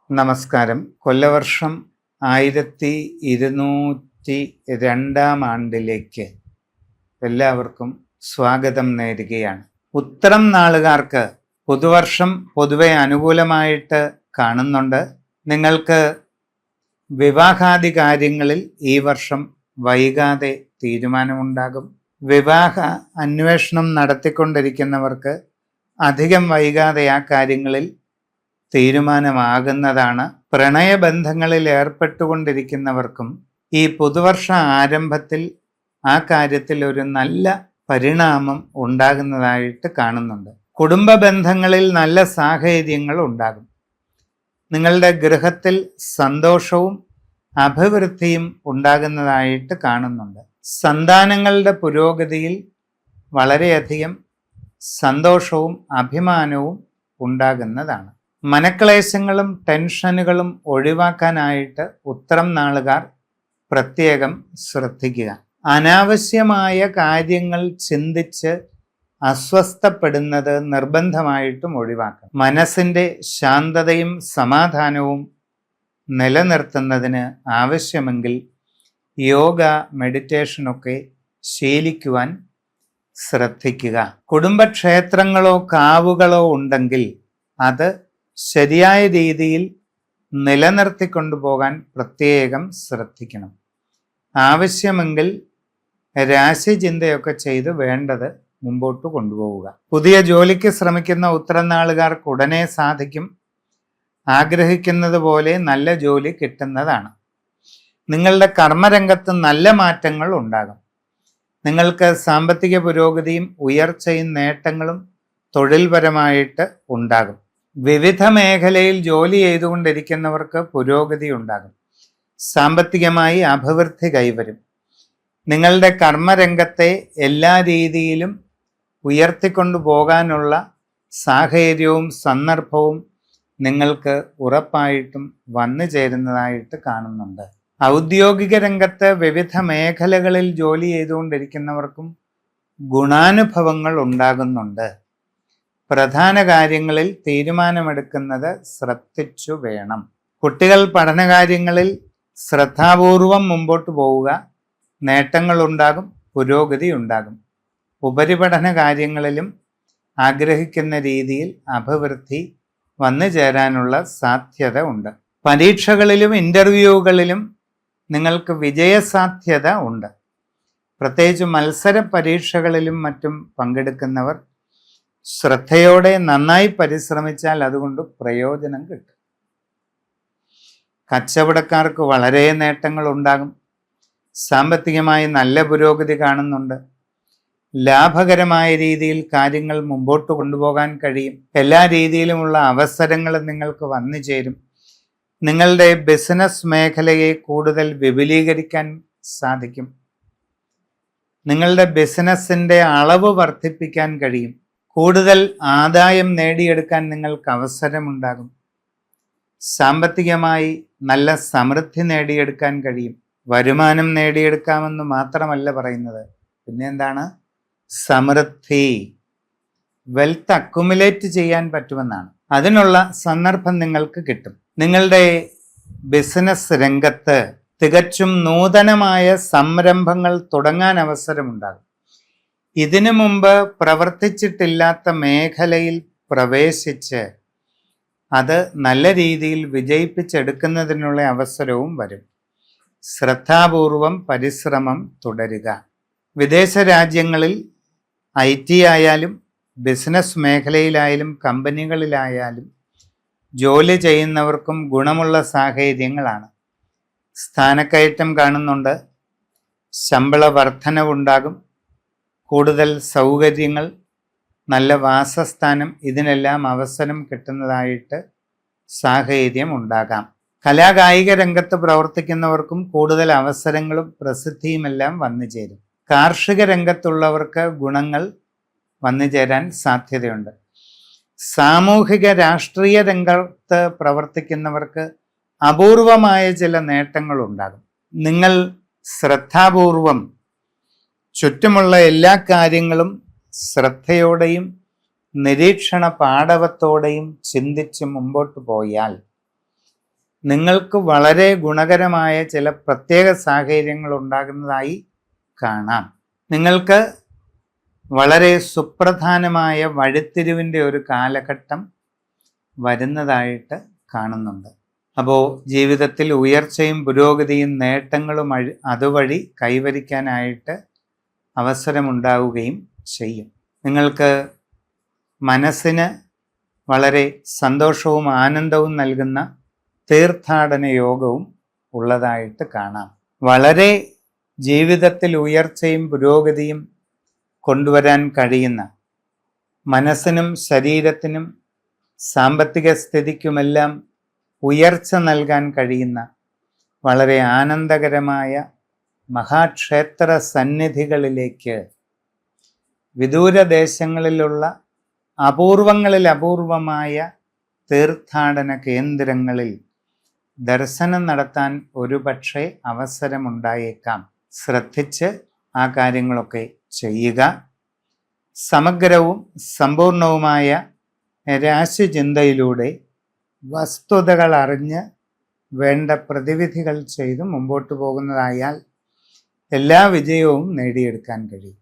നമസ്കാരം. കൊല്ലവർഷം 1202 ആണ്ടിലേക്ക് എല്ലാവർക്കും സ്വാഗതം നേരുകയാണ്. ഉത്തരം നാളുകാർക്ക് പുതുവർഷം പൊതുവെ അനുകൂലമായിട്ട് കാണുന്നുണ്ട്. നിങ്ങൾക്ക് വിവാഹാദി കാര്യങ്ങളിൽ ഈ വർഷം വൈകാതെ തീരുമാനമുണ്ടാകും. വിവാഹ അന്വേഷണം നടത്തിക്കൊണ്ടിരിക്കുന്നവർക്ക് അധികം വൈകാതെ ആ കാര്യങ്ങളിൽ തീരുമാനമാകുന്നതാണ്. പ്രണയബന്ധങ്ങളിൽ ഏർപ്പെട്ടുകൊണ്ടിരിക്കുന്നവർക്കും ഈ പുതുവർഷ ആരംഭത്തിൽ ആ കാര്യത്തിൽ ഒരു നല്ല പരിണാമം ഉണ്ടാകുന്നതായിട്ട് കാണുന്നുണ്ട്. കുടുംബ ബന്ധങ്ങളിൽ നല്ല സാഹചര്യങ്ങൾ ഉണ്ടാകും. നിങ്ങളുടെ ഗൃഹത്തിൽ സന്തോഷവും അഭിവൃദ്ധിയും ഉണ്ടാകുന്നതായിട്ട് കാണുന്നുണ്ട്. സന്താനങ്ങളുടെ പുരോഗതിയിൽ വളരെയധികം സന്തോഷവും അഭിമാനവും ഉണ്ടാകുന്നതാണ്. മനക്ലേശങ്ങളും ടെൻഷനുകളും ഒഴിവാക്കാനായിട്ട് ഉത്തരം നാളുകാർ പ്രത്യേകം ശ്രദ്ധിക്കുക. അനാവശ്യമായ കാര്യങ്ങൾ ചിന്തിച്ച് അസ്വസ്ഥപ്പെടുന്നത് നിർബന്ധമായിട്ടും ഒഴിവാക്കുക. മനസ്സിൻ്റെ ശാന്തതയും സമാധാനവും നിലനിർത്തുന്നതിന് ആവശ്യമെങ്കിൽ യോഗ, മെഡിറ്റേഷനൊക്കെ ശീലിക്കുവാൻ ശ്രദ്ധിക്കുക. കുടുംബക്ഷേത്രങ്ങളോ കാവുകളോ ഉണ്ടെങ്കിൽ അത് ശരിയായ രീതിയിൽ നിലനിർത്തിക്കൊണ്ടുപോകാൻ പ്രത്യേകം ശ്രദ്ധിക്കണം. ആവശ്യമെങ്കിൽ രാശിചിന്തയൊക്കെ ചെയ്ത് വേണ്ടത് മുമ്പോട്ട് കൊണ്ടുപോവുക. പുതിയ ജോലിക്ക് ശ്രമിക്കുന്ന ഉത്തരം നാളുകാർക്ക് ഉടനെ സാധിക്കും. ആഗ്രഹിക്കുന്നത് പോലെ നല്ല ജോലി കിട്ടുന്നതാണ്. നിങ്ങളുടെ കർമ്മരംഗത്ത് നല്ല മാറ്റങ്ങൾ ഉണ്ടാകും. നിങ്ങൾക്ക് സാമ്പത്തിക പുരോഗതിയും ഉയർച്ചയും നേട്ടങ്ങളും തൊഴിൽപരമായിട്ട് ഉണ്ടാകും. വിവിധ മേഖലയിൽ ജോലി ചെയ്തുകൊണ്ടിരിക്കുന്നവർക്ക് പുരോഗതി ഉണ്ടാകും. സാമ്പത്തികമായി അഭിവൃദ്ധി കൈവരും. നിങ്ങളുടെ കർമ്മരംഗത്തെ എല്ലാ രീതിയിലും ഉയർത്തിക്കൊണ്ടു പോകാനുള്ള സാഹചര്യവും സന്ദർഭവും നിങ്ങൾക്ക് ഉറപ്പായിട്ടും വന്നു ചേരുന്നതായിട്ട് കാണുന്നുണ്ട്. ഔദ്യോഗിക രംഗത്ത് വിവിധ മേഖലകളിൽ ജോലി ചെയ്തുകൊണ്ടിരിക്കുന്നവർക്കും ഗുണാനുഭവങ്ങൾ ഉണ്ടാകുന്നുണ്ട്. പ്രധാന കാര്യങ്ങളിൽ തീരുമാനമെടുക്കുന്നത് ശ്രദ്ധിച്ചു വേണം. കുട്ടികൾ പഠനകാര്യങ്ങളിൽ ശ്രദ്ധാപൂർവം മുമ്പോട്ട് പോവുക. നേട്ടങ്ങളുണ്ടാകും, പുരോഗതി ഉണ്ടാകും. ഉപരിപഠന കാര്യങ്ങളിലും ആഗ്രഹിക്കുന്ന രീതിയിൽ അഭിവൃദ്ധി വന്നു ചേരാനുള്ള സാധ്യത ഉണ്ട്. പരീക്ഷകളിലും ഇൻ്റർവ്യൂകളിലും നിങ്ങൾക്ക് വിജയസാധ്യത ഉണ്ട്. പ്രത്യേകിച്ച് മത്സര പരീക്ഷകളിലും മറ്റും പങ്കെടുക്കുന്നവർ ശ്രദ്ധയോടെ നന്നായി പരിശ്രമിച്ചാൽ അതുകൊണ്ട് പ്രയോജനം കിട്ടും. കച്ചവടക്കാർക്ക് വളരെ നേട്ടങ്ങൾ ഉണ്ടാകും. സാമ്പത്തികമായി നല്ല പുരോഗതി കാണുന്നുണ്ട്. ലാഭകരമായ രീതിയിൽ കാര്യങ്ങൾ മുമ്പോട്ട് കൊണ്ടുപോകാൻ കഴിയും. എല്ലാ രീതിയിലുമുള്ള അവസരങ്ങളും നിങ്ങൾക്ക് വന്നു ചേരും. നിങ്ങളുടെ ബിസിനസ് മേഖലയെ കൂടുതൽ വിപുലീകരിക്കാൻ സാധിക്കും. നിങ്ങളുടെ ബിസിനസ്സിൻ്റെ അളവ് വർദ്ധിപ്പിക്കാൻ കഴിയും. കൂടുതൽ ആദായം നേടിയെടുക്കാൻ നിങ്ങൾക്ക് അവസരമുണ്ടാകും. സാമ്പത്തികമായി നല്ല സമൃദ്ധി നേടിയെടുക്കാൻ കഴിയും. വരുമാനം നേടിയെടുക്കാമെന്ന് മാത്രമല്ല പറയുന്നത്, പിന്നെ എന്താണ്? സമൃദ്ധി, വെൽത്ത് അക്യുമുലേറ്റ് ചെയ്യാൻ പറ്റുമെന്നാണ്. അതിനുള്ള സന്ദർഭം നിങ്ങൾക്ക് കിട്ടും. നിങ്ങളുടെ ബിസിനസ് രംഗത്ത് തികച്ചും നൂതനമായ സംരംഭങ്ങൾ തുടങ്ങാൻ അവസരമുണ്ടാകും. ഇതിനു മുമ്പ് പ്രവർത്തിച്ചിട്ടില്ലാത്ത മേഖലയിൽ പ്രവേശിച്ച് അത് നല്ല രീതിയിൽ വിജയിപ്പിച്ചെടുക്കുന്നതിനുള്ള അവസരവും വരും. ശ്രദ്ധാപൂർവം പരിശ്രമം തുടരുക. വിദേശ രാജ്യങ്ങളിൽ IT ആയാലും ബിസിനസ് മേഖലയിലായാലും കമ്പനികളിലായാലും ജോലി ചെയ്യുന്നവർക്കും ഗുണമുള്ള സാഹചര്യങ്ങളാണ്. സ്ഥാനക്കയറ്റം കാണുന്നുണ്ട്. ശമ്പള വർധനവുണ്ടാകും. കൂടുതൽ സൗകര്യങ്ങൾ, നല്ല വാസസ്ഥാനം, ഇതിനെല്ലാം അവസരം കിട്ടുന്നതായിട്ട് സാഹചര്യം ഉണ്ടാകാം. കലാകായിക രംഗത്ത് പ്രവർത്തിക്കുന്നവർക്കും കൂടുതൽ അവസരങ്ങളും പ്രസിദ്ധിയുമെല്ലാം വന്നു ചേരും. കാർഷിക രംഗത്തുള്ളവർക്ക് ഗുണങ്ങൾ വന്നു ചേരാൻ സാധ്യതയുണ്ട്. സാമൂഹിക രാഷ്ട്രീയ രംഗത്ത് പ്രവർത്തിക്കുന്നവർക്ക് അപൂർവമായ ചില നേട്ടങ്ങൾ ഉണ്ടാകും. നിങ്ങൾ ശ്രദ്ധാപൂർവം ചുറ്റുമുള്ള എല്ലാ കാര്യങ്ങളും നിങ്ങൾക്ക് വളരെ ഗുണകരമായ ചില പ്രത്യേക സാഹചര്യങ്ങൾ ഉണ്ടാകുന്നതായി കാണാം. നിങ്ങൾക്ക് വളരെ സുപ്രധാനമായ വഴിത്തിരിവിൻ്റെ ഒരു കാലഘട്ടം വരുന്നതായിട്ട് കാണുന്നുണ്ട്. അപ്പോൾ ജീവിതത്തിൽ ഉയർച്ചയും പുരോഗതിയും നേട്ടങ്ങളും അതുവഴി കൈവരിക്കാനായിട്ട് അവസരമുണ്ടാവുകയും ചെയ്യും. നിങ്ങൾക്ക് മനസ്സിന് വളരെ സന്തോഷവും ആനന്ദവും നൽകുന്ന തീർത്ഥാടന യോഗവും ഉള്ളതായിട്ട് കാണാം. വളരെ ജീവിതത്തിൽ ഉയർച്ചയും പുരോഗതിയും കൊണ്ടുവരാൻ കഴിയുന്ന, മനസ്സിനും ശരീരത്തിനും സാമ്പത്തിക സ്ഥിതിക്കുമെല്ലാം ഉയർച്ച നൽകാൻ കഴിയുന്ന വളരെ ആനന്ദകരമായ മഹാക്ഷേത്ര സന്നിധികളിലേക്ക്, വിദൂരദേശങ്ങളിലുള്ള അപൂർവങ്ങളിൽ അപൂർവമായ തീർത്ഥാടന കേന്ദ്രങ്ങളിൽ ദർശനം നടത്താൻ ഒരുപക്ഷെ അവസരമുണ്ടായേക്കാം. ശ്രദ്ധിച്ച് ആ കാര്യങ്ങളൊക്കെ ചെയ്യുക. സമഗ്രവും സമ്പൂർണവുമായ രാശിചിന്തയിലൂടെ വസ്തുതകൾ അറിഞ്ഞ് വേണ്ട പ്രതിവിധികൾ ചെയ്ത് മുമ്പോട്ട് പോകുന്നതായാൽ എല്ലാ വിജയവും നേടിയെടുക്കാൻ കഴിയും.